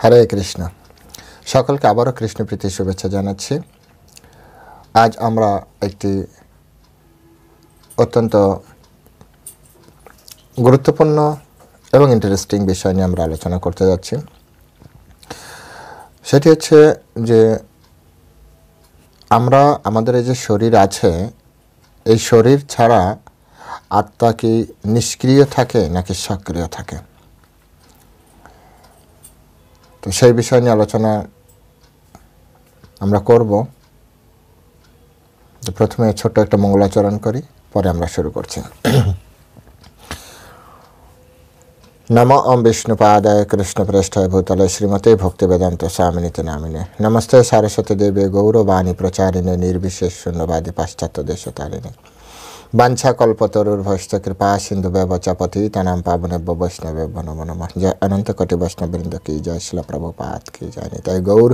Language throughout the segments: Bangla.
হরে কৃষ্ণ। সকলকে আবারও কৃষ্ণপ্রীতি শুভেচ্ছা জানাচ্ছি। আজ আমরা একটি অত্যন্ত গুরুত্বপূর্ণ এবং ইন্টারেস্টিং বিষয় নিয়ে আমরা আলোচনা করতে যাচ্ছি। সেটি হচ্ছে যে আমরা আমাদের এই যে শরীর আছে, এই শরীর ছাড়া আত্মা কি নিষ্ক্রিয় থাকে নাকি সক্রিয় থাকে? তো সেই বিষয় নিয়ে আলোচনা আমরা করব। তো প্রথমে ছোট্ট একটা মঙ্গলাচরণ করি, পরে আমরা শুরু করছি। নমো ওম বিষ্ণুপাদায় কৃষ্ণপ্রেষ্ঠায় ভূতলে শ্রীমতে ভক্তিবেদান্ত স্বামিনীতে নামিনে নমস্তে সারস্বতী দেবী গৌরবাণী প্রচারিণে নির্বিশেষ শূন্যবাদী পাশ্চাত্য দেশতারিণে বাঞ্ছাকল্পতরুর্ভশ্চ কৃপা সিন্ধু ব্যবচাপতিতানাং পাবনেভ্যো বৈষ্ণবেভ্যো নমো নমঃ। জয় অনন্ত কোটি বৈষ্ণববৃন্দ কি জয়, শিল প্রভুপাদ কি জয়। নিতাই গৌর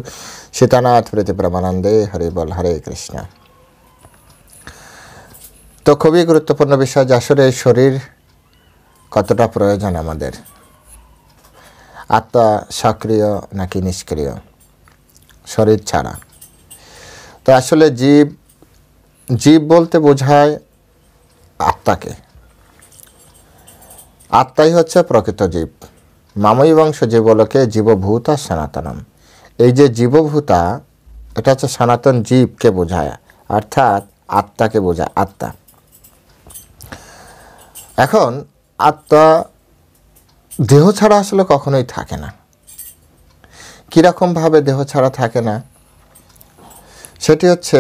সীতানাথ প্রীতি প্রমানন্দে। হরি বল, হরে কৃষ্ণ। তো খুবই গুরুত্বপূর্ণ বিষয় যে আসলে এই শরীর কতটা প্রয়োজন আমাদের, আত্মা সক্রিয় নাকি নিষ্ক্রিয় শরীর ছাড়া। তো আসলে জীব বলতে বোঝায় আত্মাকে। আত্মাই হচ্ছে প্রকৃত জীব। মাময়ী বংশ জীবলোকে জীবভূতা সনাতনম। এই যে জীবভূতা, এটা হচ্ছে সনাতন জীবকে বোঝায়, অর্থাৎ আত্মাকে বোঝায়। আত্মা, এখন আত্মা দেহ ছাড়া আসলে কখনোই থাকে না। কীরকমভাবে দেহ ছাড়া থাকে না? সেটি হচ্ছে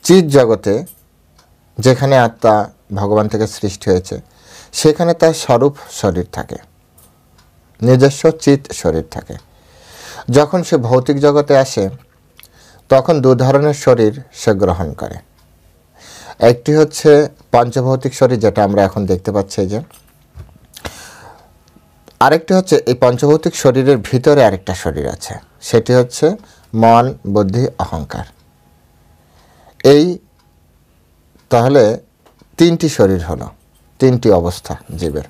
চিৎ জগতে, যেখানে আত্মা ভগবান থেকে সৃষ্টি হয়েছে, সেখানে তার স্বরূপ শরীর থাকে, নিজস্ব চিৎ শরীর থাকে। যখন সে ভৌতিক জগতে আসে, তখন দু ধরনের শরীর সে গ্রহণ করে। একটি হচ্ছে পঞ্চভৌতিক শরীর, যেটা আমরা এখন দেখতে পাচ্ছি যে। আরেকটি হচ্ছে এই পঞ্চভৌতিক শরীরের ভিতরে আরেকটা শরীর আছে, সেটি হচ্ছে মন, বুদ্ধি, অহংকার। এই তাহলে তিনটি শরীর হলো, তিনটি অবস্থা জীবের।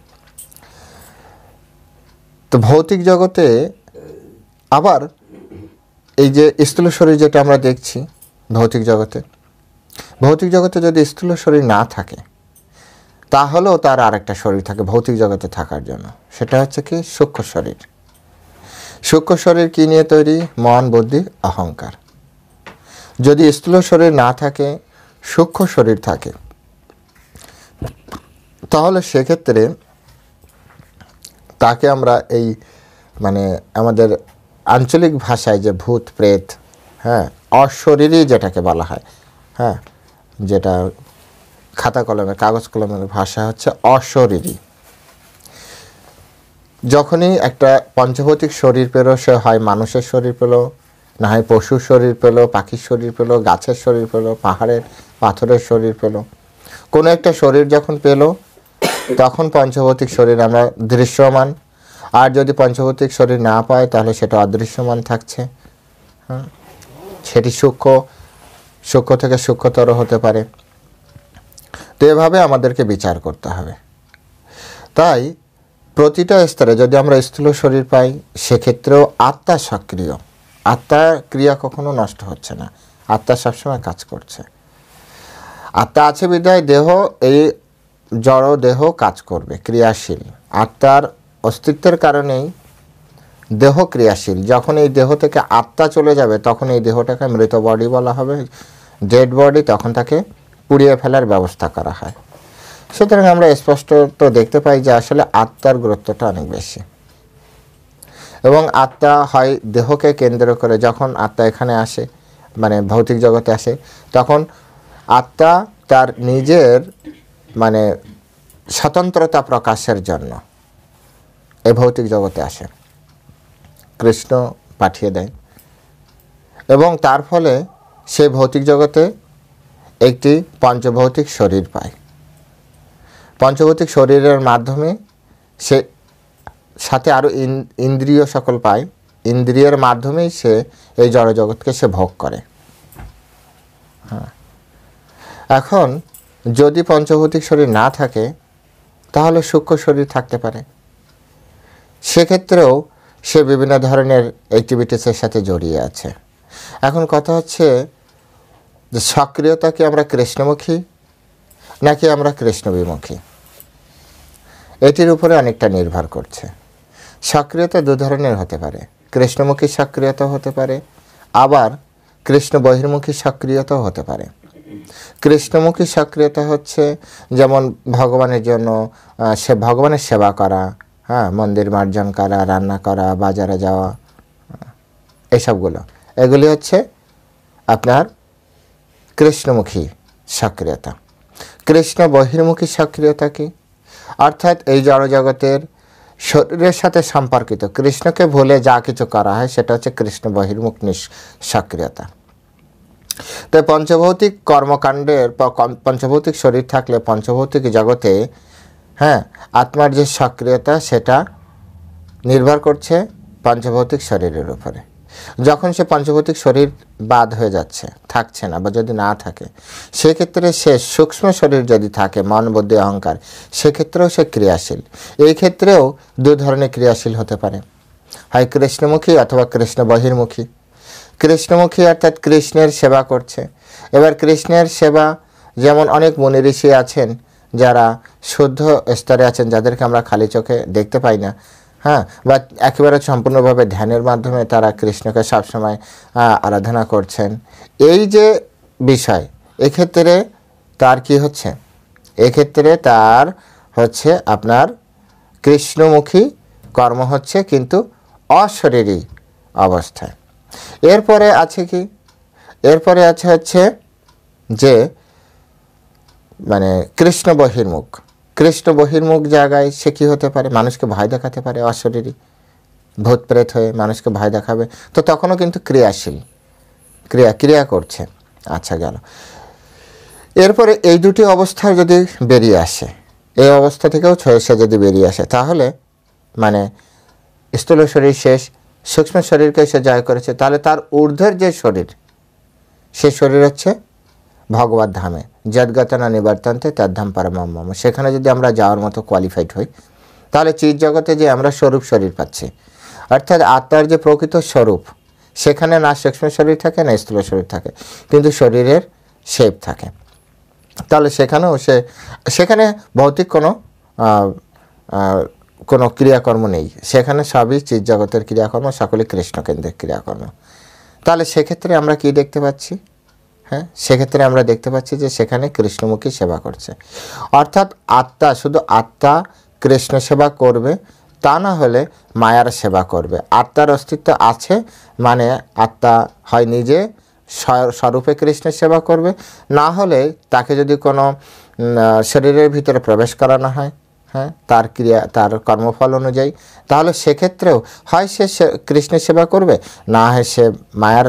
তো ভৌতিক জগতে আবার এই যে স্থূল শরীর যেটা আমরা দেখছি ভৌতিক জগতে যদি স্থূল শরীর না থাকে, তাহলেও তার আরেকটা শরীর থাকে ভৌতিক জগতে থাকার জন্য। সেটা হচ্ছে কি? সূক্ষ্ম শরীর। সূক্ষ্ম শরীর কি নিয়ে তৈরি? মন, বুদ্ধি, অহংকার। যদি স্থূল শরীর না থাকে, সূক্ষ্ম শরীর থাকে, তাহলে সেক্ষেত্রে তাকে আমরা এই আমাদের আঞ্চলিক ভাষায় যে ভূত প্রেত, অশরীরী যেটাকে বলা হয়, যেটা খাতা কলমে কাগজ কলমের ভাষা হচ্ছে অশরীরী। যখনই একটা পঞ্চভৌতিক শরীর পেল, সে হয় মানুষের শরীর পেল, না হয় পশুর শরীর পেল, পাখির শরীর পেল, গাছের শরীর পেল, পাহাড়ের পাথরের শরীর পেল, কোনো একটা শরীর যখন পেল, তখন পঞ্চভৌতিক শরীর আমরা দৃশ্যমান। আর যদি পঞ্চভৌতিক শরীর না পায়, তাহলে সেটা অদৃশ্যমান থাকছে। সেটি সূক্ষ্ম থেকে সূক্ষ্মতর হতে পারে। তো এভাবে আমাদেরকে বিচার করতে হবে। তাই প্রতিটা স্তরে যদি আমরা স্থূল শরীর পাই, সেক্ষেত্রেও আত্মা সক্রিয়। আত্মার ক্রিয়া কখনো নষ্ট হচ্ছে না, আত্মা সবসময় কাজ করছে। আত্মা আছে বিধায় দেহ, এই জড় দেহ কাজ করবে, ক্রিয়াশীল। আত্মার অস্তিত্বের কারণেই দেহ ক্রিয়াশীল। যখন এই দেহ থেকে আত্মা চলে যাবে, তখন এই দেহটাকে মৃত বডি বলা হবে, ডেড বডি। তখন তাকে পুড়িয়ে ফেলার ব্যবস্থা করা হয়। সুতরাং আমরা স্পষ্ট তো দেখতে পাই যে আসলে আত্মার গুরুত্বটা অনেক বেশি। এবং আত্মা হয় দেহকে কেন্দ্র করে, যখন আত্মা এখানে আসে, ভৌতিক জগতে আসে, তখন আত্মা তার নিজের স্বতন্ত্রতা প্রকাশের জন্য এই ভৌতিক জগতে আসে, কৃষ্ণ পাঠিয়ে দেয়। এবং তার ফলে সে ভৌতিক জগতে একটি পঞ্চভৌতিক শরীর পায়। পঞ্চভৌতিক শরীরের মাধ্যমে সে সাথে আরও ইন্দ্রিয় সকল পায়। ইন্দ্রিয়ের মাধ্যমেই সে এই জড়জগৎকে সে ভোগ করে। এখন যদি পঞ্চভৌতিক শরীর না থাকে, তাহলে সূক্ষ্ম শরীর থাকতে পারে। সেক্ষেত্রেও সে বিভিন্ন ধরনের অ্যাক্টিভিটিসের সাথে জড়িয়ে আছে। এখন কথা হচ্ছে যে সক্রিয়তা কি আমরা কৃষ্ণমুখী নাকি আমরা কৃষ্ণবিমুখী, এটির উপরে অনেকটা নির্ভর করছে। সক্রিয়তা দু ধরনের হতে পারে, কৃষ্ণমুখী সক্রিয়তা হতে পারে, আবার কৃষ্ণ বহির্মুখী সক্রিয়তাও হতে পারে। কৃষ্ণমুখী সক্রিয়তা হচ্ছে যেমন ভগবানের জন্য সে ভগবানের সেবা করা, হ্যাঁ, মন্দির মার্জন করা, রান্না করা, বাজারে যাওয়া, এসবগুলো, এগুলি হচ্ছে আপনার কৃষ্ণমুখী সক্রিয়তা। কৃষ্ণ বহির্মুখী সক্রিয়তা কি? অর্থাৎ এই জড়জগতের শরীরের সাথে সম্পর্কিত কৃষ্ণকে ভুলে যা কিছু করা হয় সেটা হচ্ছে কৃষ্ণ বহির্মুখ সক্রিয়তা। তো পঞ্চভৌতিক কর্মকাণ্ডের পঞ্চভৌতিক শরীর থাকলে পঞ্চভৌতিক জগতে, হ্যাঁ, আত্মার যে সক্রিয়তা সেটা নির্ভর করছে পঞ্চভৌতিক শরীরের উপরে। যখন সে পঞ্চভৌতিক শরীর বাদ হয়ে যাচ্ছে, থাকছে না, বা যদি না থাকে, সেক্ষেত্রে সে সূক্ষ্ম শরীর যদি থাকে, মন বুদ্ধি অহংকার, সেক্ষেত্রেও সে ক্রিয়াশীল। এই ক্ষেত্রেও দু ধরনের ক্রিয়াশীল হতে পারে, হয় কৃষ্ণমুখী অথবা কৃষ্ণ বহির্মুখী। কৃষ্ণমুখী অর্থাৎ কৃষ্ণের সেবা করছে। এবার কৃষ্ণের সেবা, যেমন অনেক মুনি ঋষি আছেন যারা শুদ্ধ স্তরে আছেন, যাদেরকে আমরা খালি চোখে দেখতে পাই না, হ্যাঁ, বা একেবারে সম্পূর্ণভাবে ধ্যানের মাধ্যমে তারা কৃষ্ণকে সবসময় আরাধনা করছেন। এই যে বিষয়, এক্ষেত্রে তার কি হচ্ছে? এক্ষেত্রে তার হচ্ছে আপনার কৃষ্ণমুখী কর্ম হচ্ছে, কিন্তু অশরীরী অবস্থায়। এরপরে আছে কি? এরপরে আছে হচ্ছে যে মানে কৃষ্ণ বহির্মুখ। কৃষ্ণ বহির্মুখ জায়গায় সে কী হতে পারে? মানুষকে ভয় দেখাতে পারে, অশরীরী ভূত প্রেত হয়ে মানুষকে ভয় দেখাবে, তো তখনও কিন্তু ক্রিয়াশীল, ক্রিয়া করছে। আচ্ছা, গেল। এরপরে এই দুটি অবস্থা যদি বেরিয়ে আসে, এই অবস্থা থেকেও সে যদি বেরিয়ে আসে, তাহলে মানে স্থূল শরীর শেষ, সূক্ষ্ম শরীরকে সে জয় করেছে, তাহলে তার ঊর্ধ্বের যে শরীর, সে শরীর হচ্ছে ভগবত ধামে, যদ্গতনা নিবর্তন্তে তদ্ধাম পরমম মম। সেখানে যদি আমরা যাওয়ার মতো কোয়ালিফাইড হই, তাহলে চিৎ জগতে যে আমরা স্বরূপ শরীর পাচ্ছি, অর্থাৎ আত্মার যে প্রকৃত স্বরূপ, সেখানে না সূক্ষ্ম শরীর থাকে না স্থূল শরীর থাকে, কিন্তু শরীরের শেপ থাকে। তাহলে সেখানেও সেখানে ভৌতিক কোনো ক্রিয়াকর্ম নেই, সেখানে সবই চিৎ জগতের ক্রিয়াকর্ম, সকলে কৃষ্ণকেন্দ্রিক ক্রিয়াকর্ম। তাহলে সেক্ষেত্রে আমরা কি দেখতে পাচ্ছি? হ্যাঁ, সেক্ষেত্রে আমরা দেখতে পাচ্ছি যে সেখানে কৃষ্ণমুখী সেবা করছে। অর্থাৎ আত্মা, শুধু আত্মা কৃষ্ণ সেবা করবে তা না হলে মায়ার সেবা করবে। আত্মার অস্তিত্ব আছে মানে আত্মা হয় নিজে স্বরূপে কৃষ্ণের সেবা করবে, না হলে তাকে যদি কোনো শরীরের ভিতরে প্রবেশ করানো হয়, হ্যাঁ, তার ক্রিয়া, তার কর্মফল অনুযায়ী, তাহলে সেক্ষেত্রেও হয় সে কৃষ্ণের সেবা করবে, না হয় সে মায়ার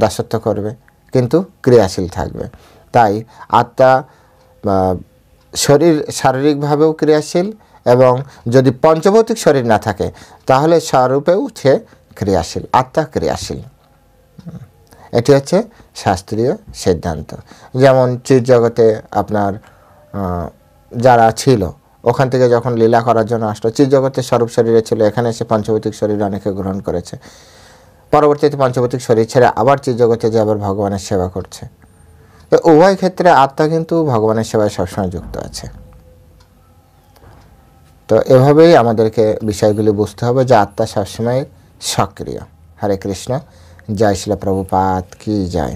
দাসত্ব করবে, কিন্তু ক্রিয়াশীল থাকবে। তাই আত্মা শারীরিকভাবেও ক্রিয়াশীল, এবং যদি পঞ্চভৌতিক শরীর না থাকে তাহলে স্বরূপেও সে ক্রিয়াশীল, আত্মা ক্রিয়াশীল। এটি হচ্ছে শাস্ত্রীয় সিদ্ধান্ত। যেমন চিৎ জগতে আপনার যারা ছিল, ওখান থেকে যখন লীলা করার জন্য আসলো, চিৎ জগতে স্বরূপ শরীরে ছিল, এখানে এসে পঞ্চভৌতিক শরীর অনেকে গ্রহণ করেছে, পরবর্তীতে পঞ্চভৌতিক শরীর ছেড়ে আবার চিৎ জগতে যে আবার ভগবানের সেবা করছে। তো উভয় ক্ষেত্রে আত্মা কিন্তু ভগবানের সেবায় সবসময় যুক্ত আছে। তো এভাবেই আমাদেরকে বিষয়গুলি বুঝতে হবে যে আত্মা সবসময় সক্রিয়। হরে কৃষ্ণ। জয় শ্রীল প্রভুপাদ কি জয়।